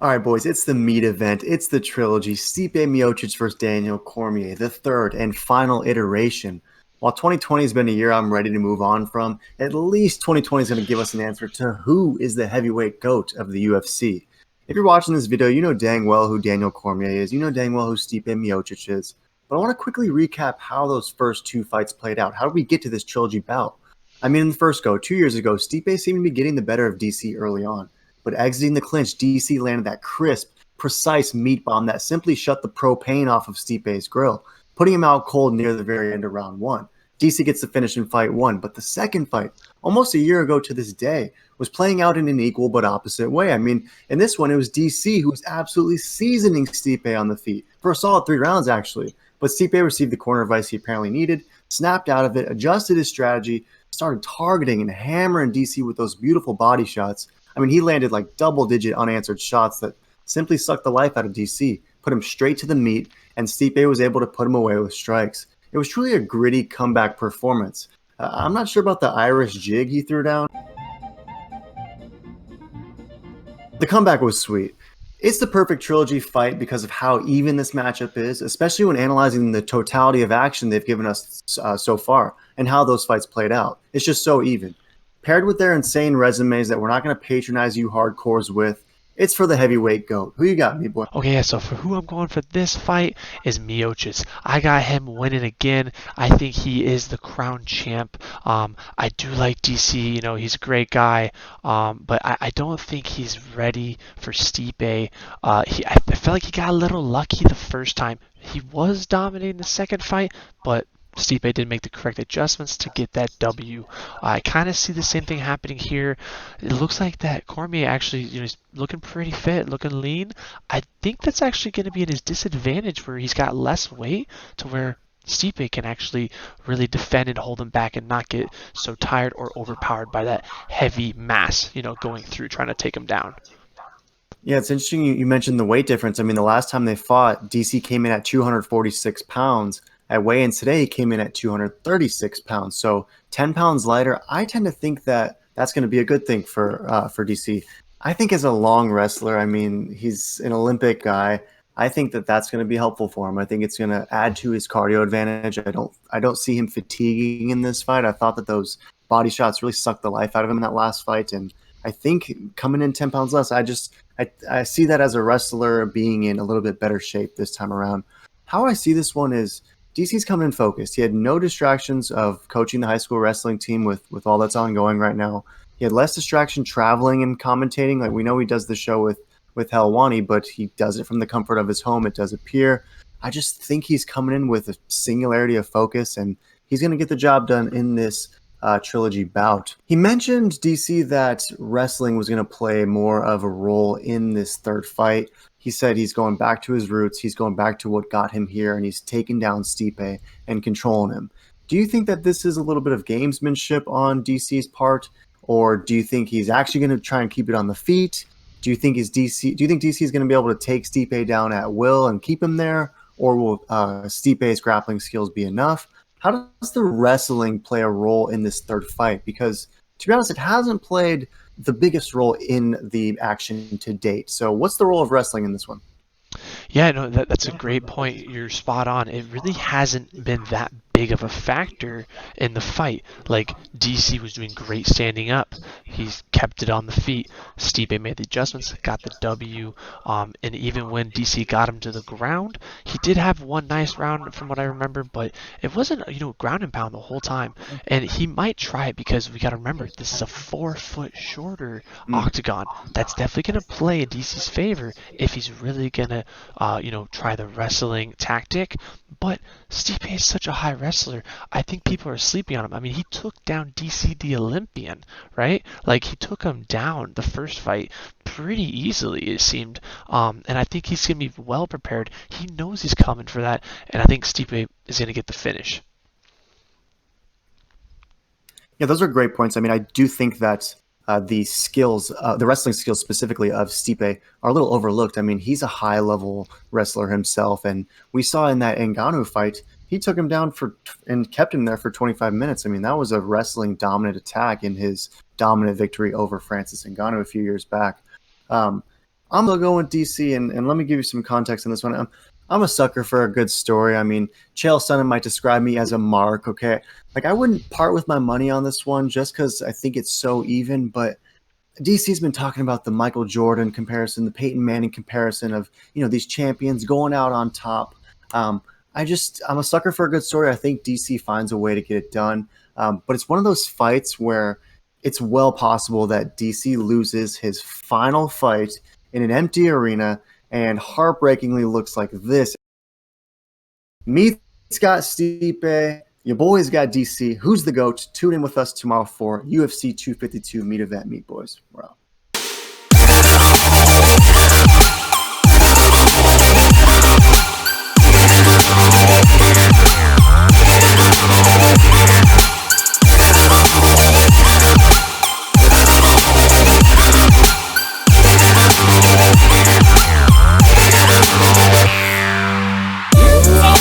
All right, boys, it's the meat event. It's the trilogy. Stipe Miocic versus Daniel Cormier, the third and final iteration. While 2020 has been a year I'm ready to move on from, at least 2020 is going to give us an answer to who is the heavyweight GOAT of the UFC. If you're watching this video, you know dang well who Daniel Cormier is. You know dang well who Stipe Miocic is. But I want to quickly recap how those first two fights played out. How did we get to this trilogy bout? I mean, in the first go, 2 years ago, Stipe seemed to be getting the better of DC early on. But exiting the clinch, DC landed that crisp, precise meat bomb that simply shut the propane off of Stipe's grill, putting him out cold near the very end of round one. DC gets the finish in fight one, but the second fight, almost a year ago to this day, was playing out in an equal but opposite way. I mean, in this one, it was DC who was absolutely seasoning Stipe on the feet for a solid 3 rounds, actually. But Stipe received the corner advice he apparently needed, snapped out of it, adjusted his strategy, started targeting and hammering DC with those beautiful body shots. I mean, he landed like double-digit unanswered shots that simply sucked the life out of DC, put him straight to the meat, and Stipe was able to put him away with strikes. It was truly a gritty comeback performance. I'm not sure about the Irish jig he threw down. The comeback was sweet. It's the perfect trilogy fight because of how even this matchup is, especially when analyzing the totality of action they've given us so far and how those fights played out. It's just so even. Paired with their insane resumes that we're not going to patronize you hardcores with, it's for the heavyweight GOAT. Who you got, me boy? Okay, yeah, so for who I'm going for this fight is Miocic. I got him winning again. I think he is the crown champ. I do like DC, he's a great guy, but I don't think he's ready for Stipe. I felt like he got a little lucky the first time. He was dominating the second fight, but Stipe did make the correct adjustments to get that W. I kind of see the same thing happening here. It looks like that Cormier actually, is looking pretty fit, looking lean. I think that's actually going to be in his disadvantage where he's got less weight to where Stipe can actually really defend and hold him back and not get so tired or overpowered by that heavy mass, going through trying to take him down. Yeah, it's interesting you mentioned the weight difference. I mean, the last time they fought, DC came in at 246 pounds. At weigh-ins today, he came in at 236 pounds. So 10 pounds lighter. I tend to think that that's going to be a good thing for DC. I think as a long wrestler, I mean, he's an Olympic guy. I think that that's going to be helpful for him. I think it's going to add to his cardio advantage. I don't see him fatiguing in this fight. I thought that those body shots really sucked the life out of him in that last fight, and I think coming in 10 pounds less, I see that as a wrestler being in a little bit better shape this time around. How I see this one is DC's come in focused. He had no distractions of coaching the high school wrestling team with all that's ongoing right now. He had less distraction traveling and commentating. Like we know he does the show with Helwani, but he does it from the comfort of his home. It does appear. I just think he's coming in with a singularity of focus, and he's going to get the job done in this trilogy bout. He mentioned DC that wrestling was going to play more of a role in this third fight. He said he's going back to his roots. He's going back to what got him here, and he's taking down Stipe and controlling him. Do you think that this is a little bit of gamesmanship on DC's part, or do you think he's actually going to try and keep it on the feet? Do you think DC is going to be able to take Stipe down at will and keep him there, or will Stipe's grappling skills be enough? How does the wrestling play a role in this third fight? Because to be honest, it hasn't played the biggest role in the action to date. So what's the role of wrestling in this one? Yeah, no, that's a great point. You're spot on. It really hasn't been that big of a factor in the fight. Like DC was doing great standing up. He's kept it on the feet. Stipe made the adjustments, got the W. And even when DC got him to the ground, he did have one nice round from what I remember, but it wasn't, ground and pound the whole time. And he might try it because we got to remember this is a 4 foot shorter Mm. octagon. That's definitely going to play in DC's favor if he's really going to try the wrestling tactic. But Stipe is such a high wrestler. I think people are sleeping on him. I mean, he took down DC the Olympian, right? Like he took him down the first fight pretty easily, it seemed. And I think he's going to be well prepared. He knows he's coming for that, and I think Stipe is going to get the finish. Yeah, those are great points. I mean, I do think that the skills, the wrestling skills specifically of Stipe, are a little overlooked. I mean, he's a high level wrestler himself, and we saw in that Ngannou fight, he took him down and kept him there for 25 minutes. I mean, that was a wrestling dominant attack in his dominant victory over Francis Ngannou a few years back. Um, I'm gonna go with DC, and let me give you some context on this one. I'm a sucker for a good story. I mean, Chael Sonnen might describe me as a mark. Okay, like I wouldn't part with my money on this one just because I think it's so even. But DC's been talking about the Michael Jordan comparison, the Peyton Manning comparison of these champions going out on top. Um, I'm a sucker for a good story. I think DC finds a way to get it done, but it's one of those fights where it's well possible that DC loses his final fight in an empty arena and heartbreakingly looks like this. Meat's got Stipe. Your boys got DC. Who's the GOAT? Tune in with us tomorrow for UFC 252 Meat Event. Meat Boys. We're out.